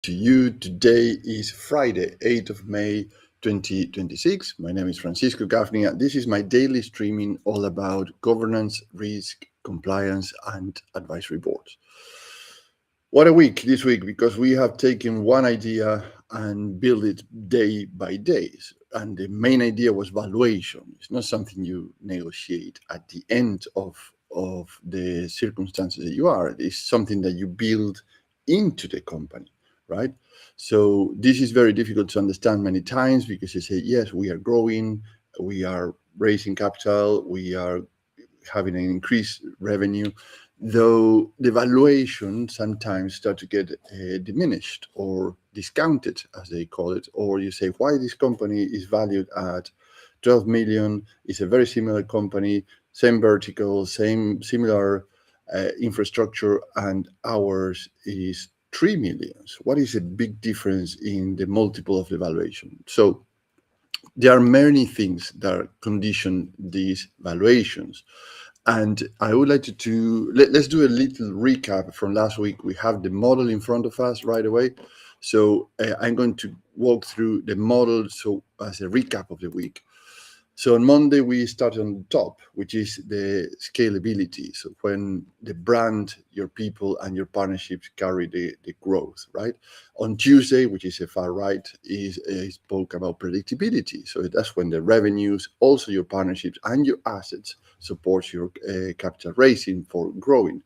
to you. Today is Friday, 8th of May, 2026. My name is Francisco Gaffney, and this is my daily streaming all about governance, risk, compliance, and advisory boards. What a week this week, because we have taken one idea and built it day by day. And the main idea was valuation. It's not something you negotiate at the end of the circumstances that you are. It's something that you build into the company, right? So this is very difficult to understand many times because you say, yes, we are growing, we are raising capital, we are having an increased revenue, though the valuation sometimes start to get diminished or discounted, as they call it, or you say, why this company is valued at 12 million, is a very similar company, same vertical, same similar infrastructure, and ours is 3 millions. What is a big difference in the multiple of the valuation? So there are many things that condition these valuations. And I would like let's do a little recap from last week. We have the model in front of us right away. So I'm going to walk through the model so as a recap of the week. So on Monday, we started on the top, which is the scalability. So when the brand, your people, and your partnerships carry the growth, right? On Tuesday, which is a far right, is spoke about predictability. So that's when the revenues, also your partnerships and your assets support your capital raising for growing.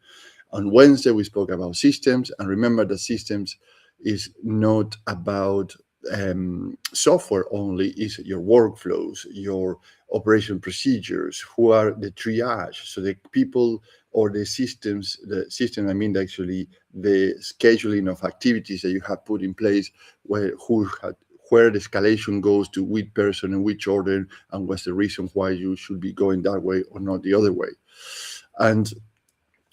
On Wednesday, we spoke about systems, and remember that systems is not about software only, is your workflows, your operation procedures, who are the triage. So the people or the system, I mean, actually the scheduling of activities that you have put in place, where the escalation goes to which person in which order, and what's the reason why you should be going that way or not the other way. And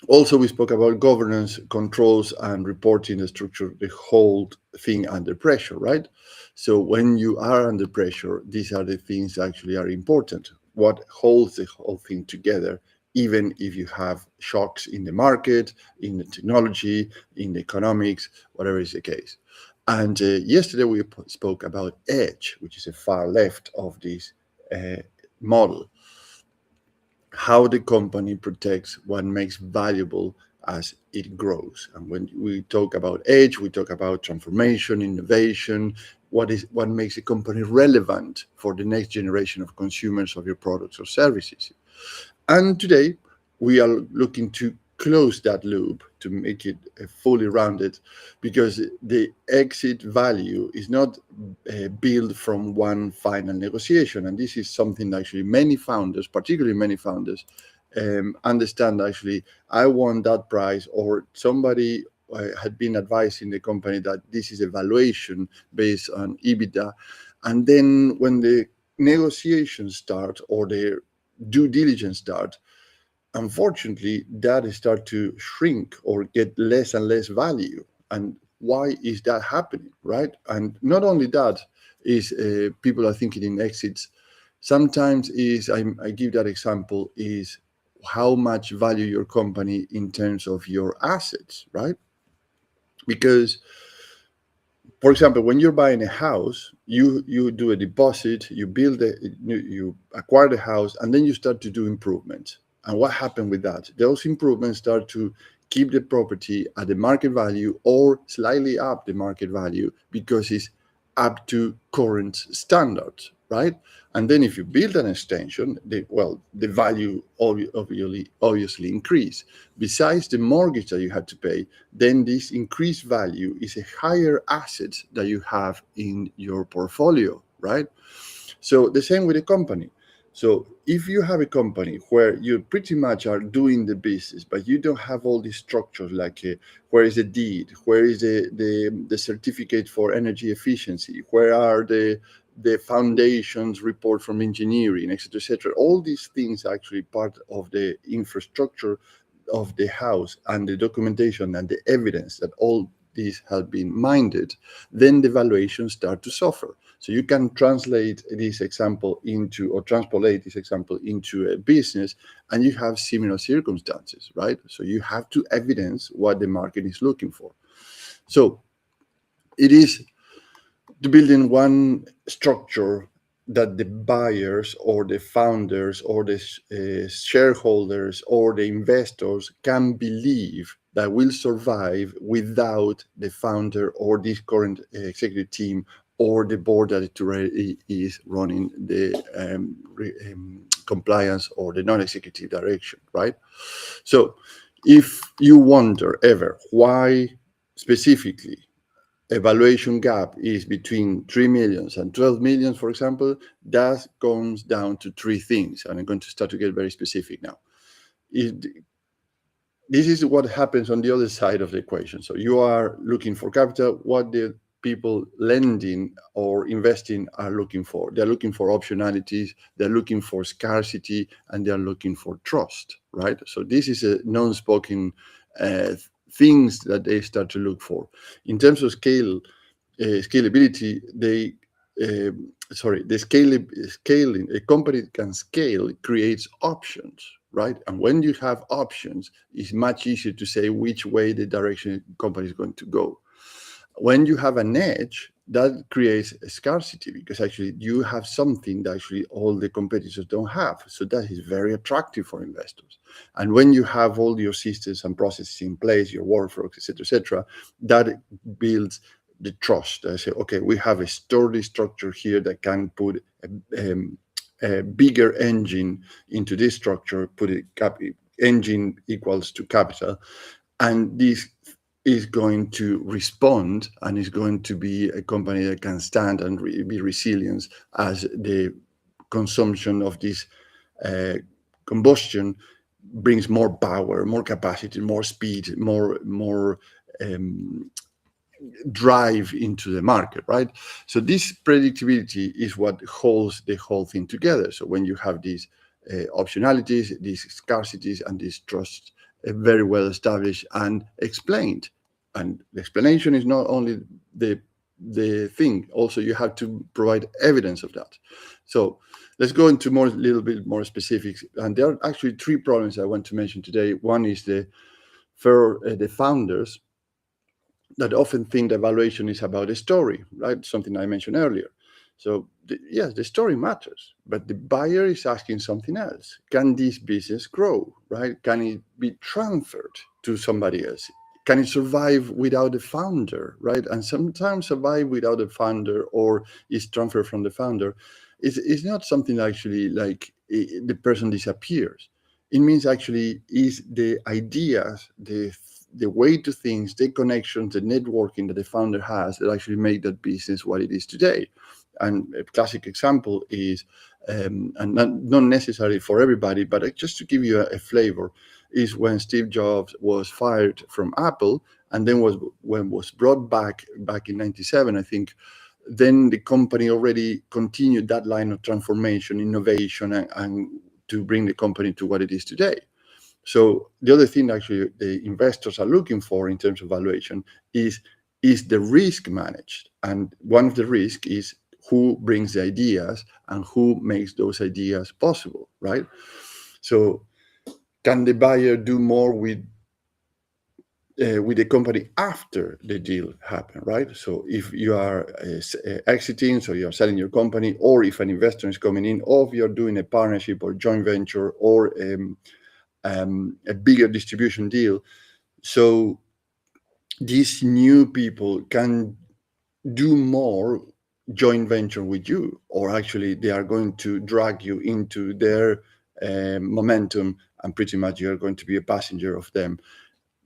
also, we spoke about governance, controls, and reporting the structure, the whole thing under pressure, right? So when you are under pressure, these are the things that actually are important. What holds the whole thing together, even if you have shocks in the market, in the technology, in the economics, whatever is the case. And yesterday we spoke about edge, which is a far left of this model, how the company protects what makes valuable as it grows. And when we talk about edge, we talk about transformation, innovation, what makes a company relevant for the next generation of consumers of your products or services. And today we are looking to close that loop to make it fully rounded, because the exit value is not built from one final negotiation. And this is something actually many founders, particularly many founders, understand. Actually, I want that price, or somebody had been advising the company that this is a valuation based on EBITDA. And then when the negotiations start or the due diligence start, unfortunately, that start to shrink or get less and less value. And why is that happening, right? And not only that is people are thinking in exits. Sometimes I give that example is how much value your company in terms of your assets, right? Because, for example, when you're buying a house, you do a deposit, you acquire the house, and then you start to do improvements. And what happened with that? Those improvements start to keep the property at the market value or slightly up the market value, because it's up to current standards, right? And then if you build an extension, the value obviously increase. Besides the mortgage that you had to pay, then this increased value is a higher asset that you have in your portfolio, right? So the same with a company. So if you have a company where you pretty much are doing the business, but you don't have all these structures, like where is the deed, where is the certificate for energy efficiency, where are the foundations report from engineering, etc., etc. All these things are actually part of the infrastructure of the house, and the documentation and the evidence that all these have been minded, then the valuations start to suffer. So you can translate this example into, or transpolate this example into a business, and you have similar circumstances, right? So you have to evidence what the market is looking for. So it is to build in one structure that the buyers or the founders or the shareholders or the investors can believe that will survive without the founder or this current executive team or the board that it is running the compliance or the non-executive direction, right? So if you wonder ever why specifically evaluation gap is between 3 millions and 12 millions, for example, that comes down to three things. And I'm going to start to get very specific now. This is what happens on the other side of the equation. So you are looking for capital. What the people lending or investing are looking for? They're looking for optionalities, they're looking for scarcity, and they're looking for trust, right? So this is a non-spoken things that they start to look for. In terms of scalability, scaling, a company can scale creates options, right? And when you have options, it's much easier to say which way the direction the company is going to go. When you have an edge, that creates a scarcity because actually you have something that actually all the competitors don't have. So that is very attractive for investors. And when you have all your systems and processes in place, your workflows, et cetera, that builds the trust. I say, okay, we have a sturdy structure here that can put a bigger engine into this structure, engine equals to capital, and this is going to respond and is going to be a company that can stand and be resilient as the consumption of this combustion brings more power, more capacity, more speed, more drive into the market, right? So this predictability is what holds the whole thing together. So when you have these optionalities, these scarcities, and these trusts very well established and explained, and the explanation is not only the thing, also you have to provide evidence of that. So let's go into a little bit more specifics. And there are actually three problems I want to mention today. One is the founders that often think the valuation is about a story, right? Something I mentioned earlier. So yes, the story matters, but the buyer is asking something else. Can this business grow, right? Can it be transferred to somebody else? Can it survive without the founder, right? And sometimes survive without a founder or is transferred from the founder. It's not something actually like the person disappears. It means actually is the ideas, the way to things, the connections, the networking that the founder has that actually make that business what it is today. And a classic example is, and not necessarily for everybody, but just to give you a flavor, is when Steve Jobs was fired from Apple and then was brought back in 97, I think. Then the company already continued that line of transformation, innovation, and to bring the company to what it is today. So the other thing actually the investors are looking for in terms of valuation is the risk managed? And one of the risks is who brings the ideas and who makes those ideas possible, right? So can the buyer do more with the company after the deal happened, right? So if you are exiting, so you're selling your company, or if an investor is coming in, or if you're doing a partnership or joint venture or a bigger distribution deal. So these new people can do more joint venture with you, or actually they are going to drag you into their momentum, and pretty much you're going to be a passenger of them.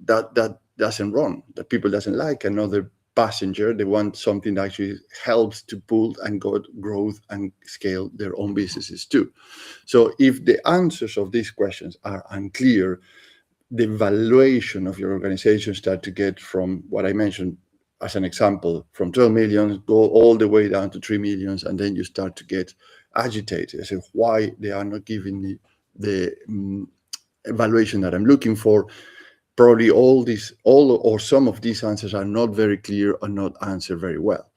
That doesn't run. That people doesn't like another passenger. They want something that actually helps to pull and growth and scale their own businesses too. So if the answers of these questions are unclear, the valuation of your organization start to get from what I mentioned as an example, from 12 million, go all the way down to 3 millions, and then you start to get agitated. I say, why they are not giving me the evaluation that I'm looking for? Probably all or some of these answers are not very clear or not answered very well.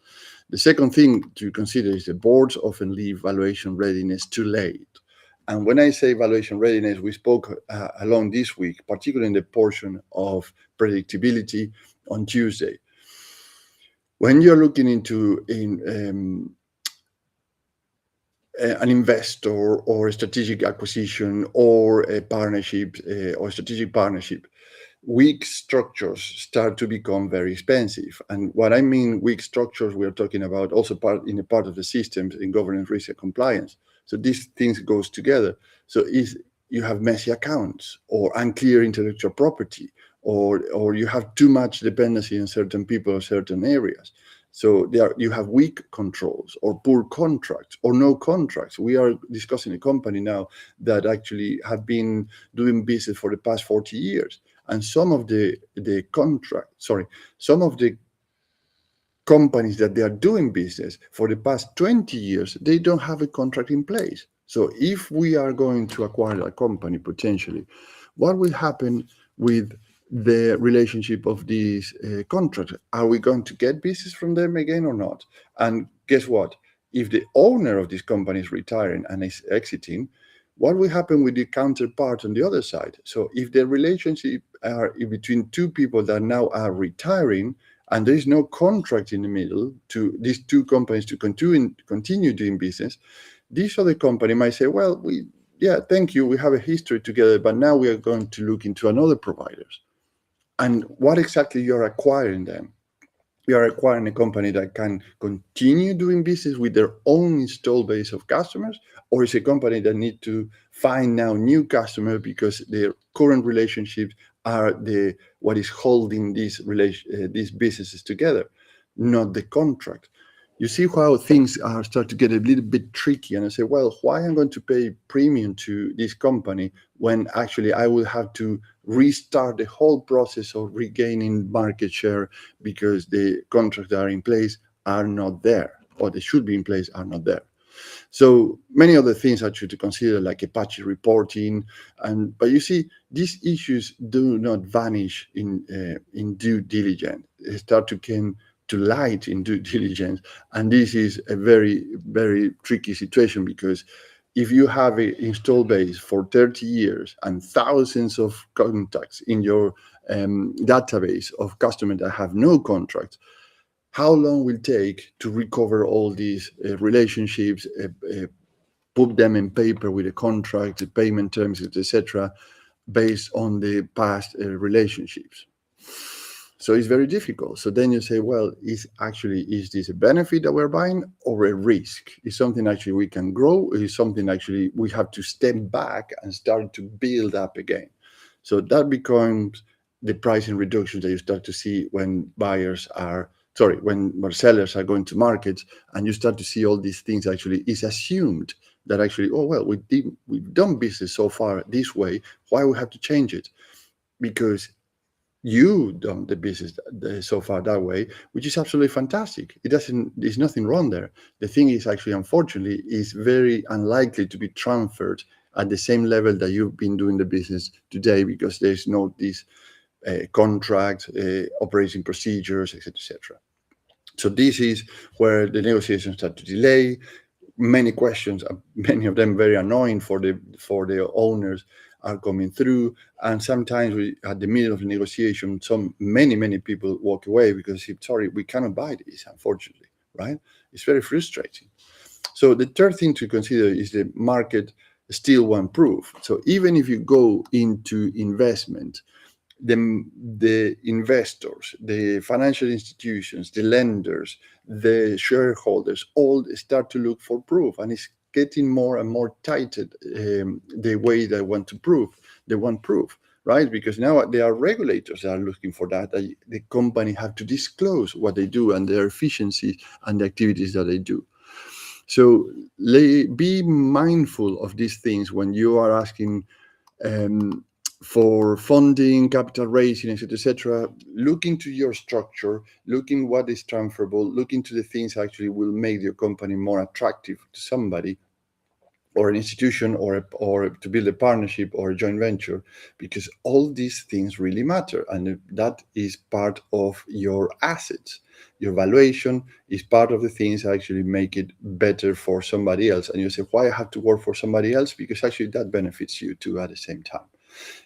The second thing to consider is the boards often leave valuation readiness too late. And when I say valuation readiness, we spoke along this week, particularly in the portion of predictability on Tuesday. When you're looking into an investor or a strategic acquisition or a partnership or strategic partnership, weak structures start to become very expensive. And what I mean weak structures, we're talking about also in a part of the systems in governance, risk, and compliance. So these things goes together. So is you have messy accounts or unclear intellectual property, or you have too much dependency on certain people or certain areas. So you have weak controls or poor contracts or no contracts. We are discussing a company now that actually have been doing business for the past 40 years. And some of some of the companies that they are doing business for the past 20 years, they don't have a contract in place. So if we are going to acquire a company potentially, what will happen with the relationship of these contracts? Are we going to get business from them again or not? And guess what? If the owner of this company is retiring and is exiting, what will happen with the counterpart on the other side? So if the relationship are between two people that now are retiring, and there is no contract in the middle to these two companies to continue doing business, this other company might say, well, thank you, we have a history together, but now we are going to look into another providers. And what exactly you're acquiring them? We are acquiring a company that can continue doing business with their own install base of customers, or is a company that need to find now new customers because their current relationships are what is holding these businesses together, not the contract. You see how things are start to get a little bit tricky, and I say, well, why am I going to pay premium to this company when actually I will have to restart the whole process of regaining market share because the contracts that are in place are not there, or they should be in place are not there. So many other things actually to consider, like Apache reporting, but you see, these issues do not vanish in due diligence. They start to come to light in due diligence, and this is a very, very tricky situation, because if you have an install base for 30 years and thousands of contacts in your database of customers that have no contracts, how long will it take to recover all these relationships, put them in paper with a contract, the payment terms, etc., based on the past relationships? So it's very difficult. So then you say, well, is this a benefit that we're buying or a risk? Is something actually we can grow? Is something actually we have to step back and start to build up again? So that becomes the pricing reduction that you start to see when when sellers are going to markets, and you start to see all these things. Actually it's assumed that actually, oh well, we've done business so far this way, why we have to change it? Because you done the business so far that way, which is absolutely fantastic. There's nothing wrong there. The thing is, actually, unfortunately, is very unlikely to be transferred at the same level that you've been doing the business today, because there's no these contracts, operating procedures, etc., etc. So this is where the negotiations start to delay. Many questions, many of them very annoying for the owners, are coming through, and sometimes at the middle of the negotiation, many people walk away because, sorry, we cannot buy this, unfortunately, right? It's very frustrating. So the third thing to consider is the market still won't prove. So even if you go into investment, the investors, the financial institutions, the lenders, the shareholders all start to look for proof, and it's getting more and more tightened the way they want to prove. They want proof, right? Because now there are regulators that are looking for that. The company have to disclose what they do and their efficiency and the activities that they do. So be mindful of these things when you are asking for funding, capital raising, etc. Look into your structure, look in what is transferable, look into the things actually will make your company more attractive to somebody or an institution, or to build a partnership or a joint venture, because all these things really matter, and that is part of your assets. Your valuation is part of the things that actually make it better for somebody else. And you say, why I have to work for somebody else? Because actually that benefits you too at the same time.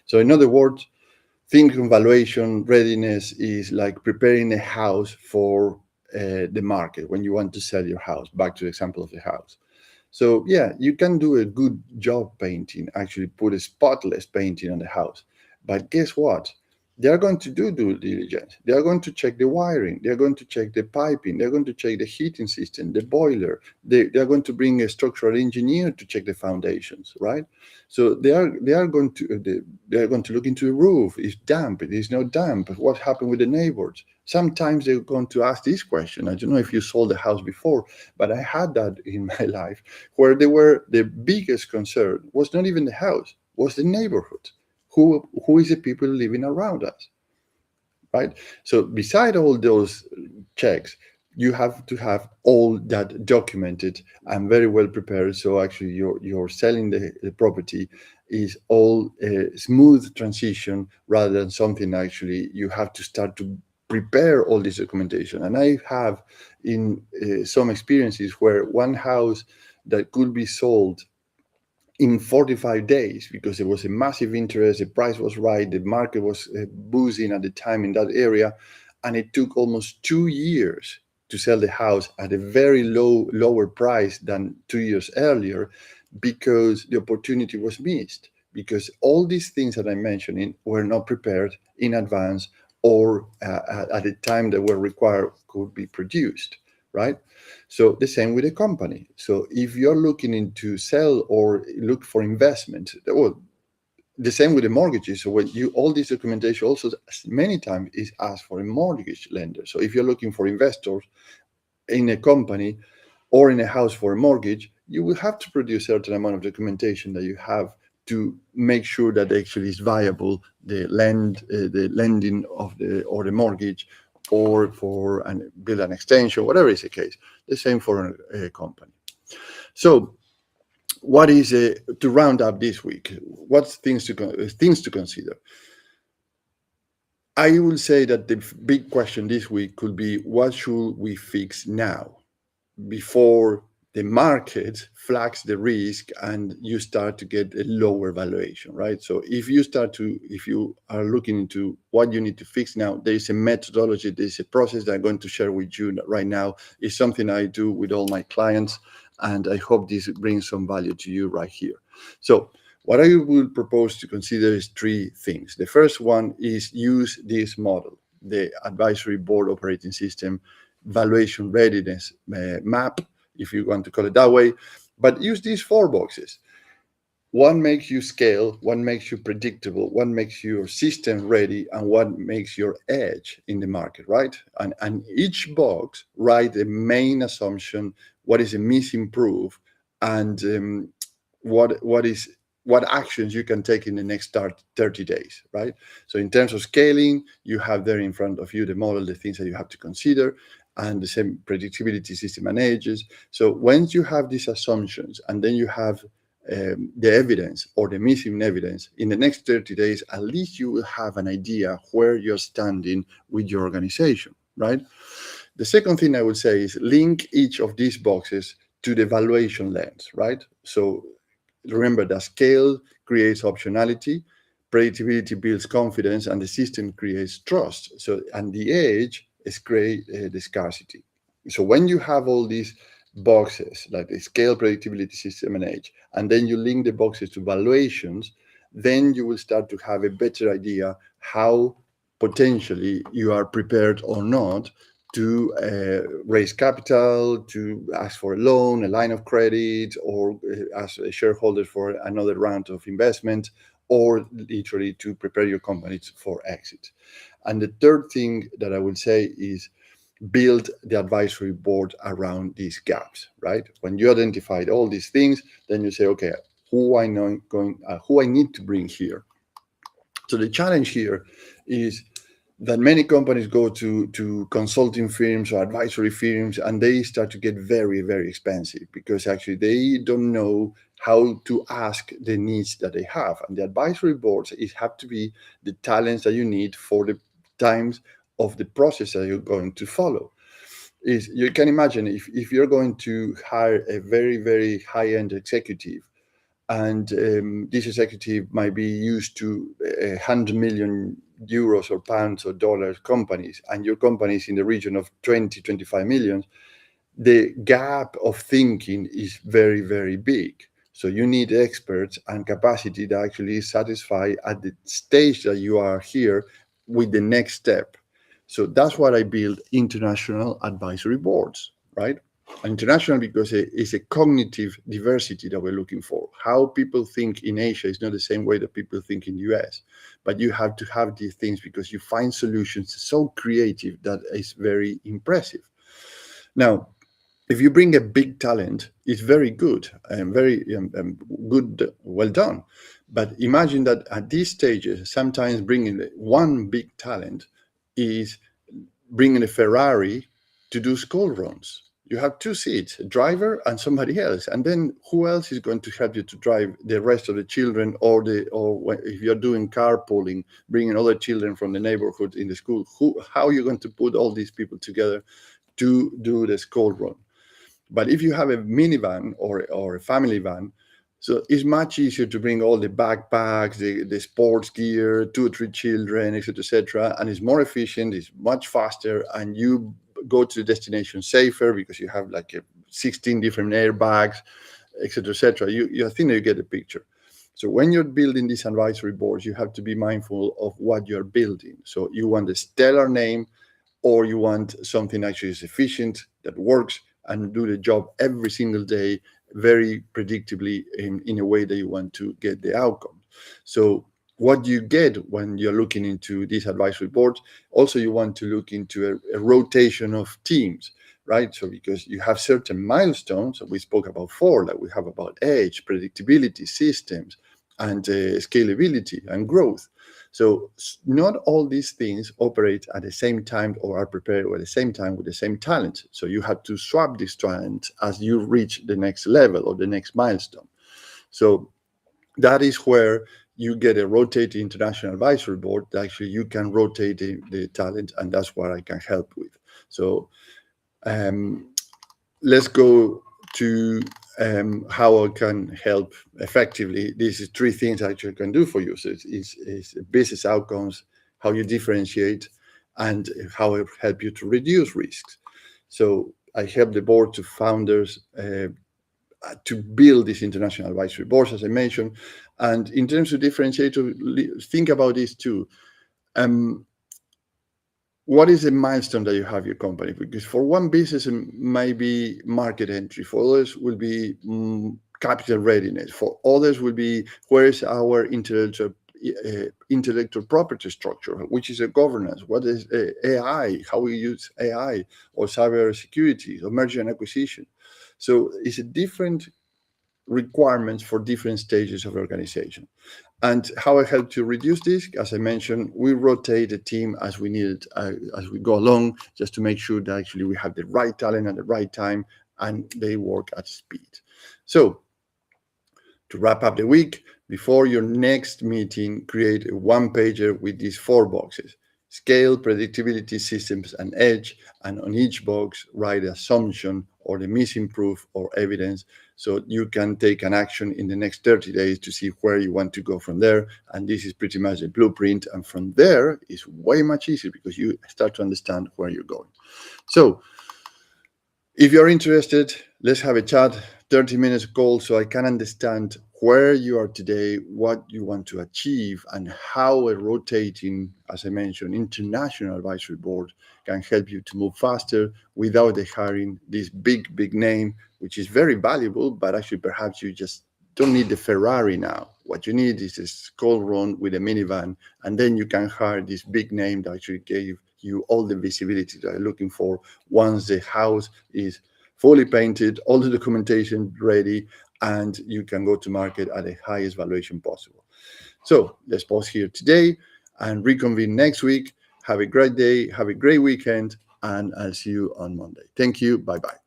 So in other words, thinking valuation readiness is like preparing a house for the market when you want to sell your house. Back to the example of the house. So yeah, you can do a good job painting, actually put a spotless painting on the house. But guess what? They are going to do due diligence. They are going to check the wiring. They are going to check the piping. They're going to check the heating system, the boiler. They are going to bring a structural engineer to check the foundations, right? So they are going to they are going to look into the roof. Is damp? It is not damp. What happened with the neighbors? Sometimes they're going to ask this question. I don't know if you sold a house before, but I had that in my life where they were the biggest concern was not even the house, was the neighborhood. Who is the people living around us, right? So beside all those checks, you have to have all that documented and very well prepared. So actually, you're selling the property is all a smooth transition rather than something actually you have to start to prepare all this documentation. And I have in some experiences where one house that could be sold in 45 days because there was a massive interest, the price was right, the market was booming at the time in that area, and it took almost 2 years to sell the house at a very lower price than 2 years earlier because the opportunity was missed, because all these things that I'm mentioning were not prepared in advance or at the time that were required could be produced, right? So the same with a company. So if you're looking into sell or look for investment, well, the same with the mortgages. So when you all this documentation also many times is asked for a mortgage lender. So if you're looking for investors in a company or in a house for a mortgage, you will have to produce a certain amount of documentation that you have to make sure that actually is viable the lending of the or the mortgage or for and build an extension, whatever is the case. The same for a company. So what is to round up this week? What's things to consider? I will say that the big question this week could be what should we fix now before the market flags the risk and you start to get a lower valuation, right? So if you are looking into what you need to fix now, there is a methodology, there's a process that I'm going to share with you right now. It's something I do with all my clients, and I hope this brings some value to you right here. So what I will propose to consider is three things. The first one is use this model, the advisory board operating system valuation readiness map, if you want to call it that way. But use these four boxes. One makes you scale, one makes you predictable, one makes your system ready, and one makes your edge in the market, right? And each box write the main assumption, what is a missing proof, and what actions you can take in the next 30 days, right? So in terms of scaling, you have there in front of you the model, the things that you have to consider, and the same predictability system and edges. So once you have these assumptions and then you have the evidence or the missing evidence, in the next 30 days, at least you will have an idea where you're standing with your organization, right? The second thing I would say is link each of these boxes to the valuation lens, right? So remember that scale creates optionality, predictability builds confidence, and the system creates trust. So, and the edge is create the scarcity. So when you have all these boxes like the scale, predictability, system, and edge, and then you link the boxes to valuations, then you will start to have a better idea how potentially you are prepared or not to raise capital, to ask for a loan, a line of credit, or ask a shareholder for another round of investment, or literally to prepare your company for exit. And the third thing that I will say is build the advisory board around these gaps, right? When you identified all these things, then you say, okay, who I need to bring here. So the challenge here is that many companies go to consulting firms or advisory firms, and they start to get very, very expensive because actually they don't know how to ask the needs that they have. And the advisory boards have to be the talents that you need for the times of the process that you're going to follow. Is you can imagine if you're going to hire a very, very high-end executive, and this executive might be used to $100 million euros or pounds or dollars companies, and your company is in the region of 20, 25 million, the gap of thinking is very, very big. So you need experts and capacity that actually satisfy at the stage that you are here with the next step. So that's what I build international advisory boards, right? International because it's a cognitive diversity that we're looking for. How people think in Asia is not the same way that people think in the US, but you have to have these things because you find solutions so creative that is very impressive. Now, if you bring a big talent, it's very good and very good, well done. But imagine that at these stages, sometimes bringing one big talent is bringing a Ferrari to do school runs. You have two seats, a driver and somebody else, and then who else is going to help you to drive the rest of the children, or if you're doing carpooling, bringing other children from the neighborhood in the school? How are you going to put all these people together to do the school run? But if you have a minivan or a family van, so it's much easier to bring all the backpacks, the sports gear, 2 or 3 children, etc., etc., and it's more efficient, it's much faster, and you go to the destination safer because you have like 16 different airbags, etc., etc. I think that you get the picture. So when you're building these advisory boards, you have to be mindful of what you're building. So you want a stellar name, or you want something actually is efficient, that works, and do the job every single day very predictably in a way that you want to get the outcome. So what you get when you're looking into these advisory boards, also you want to look into a rotation of teams, right? So because you have certain milestones, we spoke about 4, that we have about age, predictability, systems, and scalability and growth. So not all these things operate at the same time or are prepared at the same time with the same talent. So you have to swap this talent as you reach the next level or the next milestone. So that is where you get a rotating international advisory board that actually you can rotate the talent, and that's what I can help with. So let's go to how I can help effectively. These is 3 things I actually can do for you. So it's business outcomes, how you differentiate, and how I help you to reduce risks. So I help the board to founders to build these international advisory boards, as I mentioned. And in terms of differentiate, think about this too. What is a milestone that you have your company? Because for one business, it may be market entry. For others, will be capital readiness. For others, will be where is our intellectual property structure, which is a governance. What is AI? How we use AI, or cyber security, or merger and acquisition. So it's a different requirements for different stages of organization. And how I help to reduce this, as I mentioned, we rotate the team as we need it, as we go along, just to make sure that actually we have the right talent at the right time and they work at speed. So to wrap up the week, before your next meeting, create a 1-pager with these 4 boxes: scale, predictability, systems, and edge. And on each box, write assumption or the missing proof or evidence, so you can take an action in the next 30 days to see where you want to go from there. And this is pretty much a blueprint. And from there, it's way much easier because you start to understand where you're going. So if you're interested, let's have a chat, 30 minutes call, so I can understand where you are today, what you want to achieve, and how a rotating, as I mentioned, international advisory board can help you to move faster without hiring this big name, which is very valuable, but actually perhaps you just don't need the Ferrari now. What you need is a school run with a minivan, and then you can hire this big name that actually gave you all the visibility that you're looking for once the house is fully painted, all the documentation ready, and you can go to market at the highest valuation possible. So let's pause here today and reconvene next week. Have a great day, have a great weekend, and I'll see you on Monday. Thank you. Bye-bye.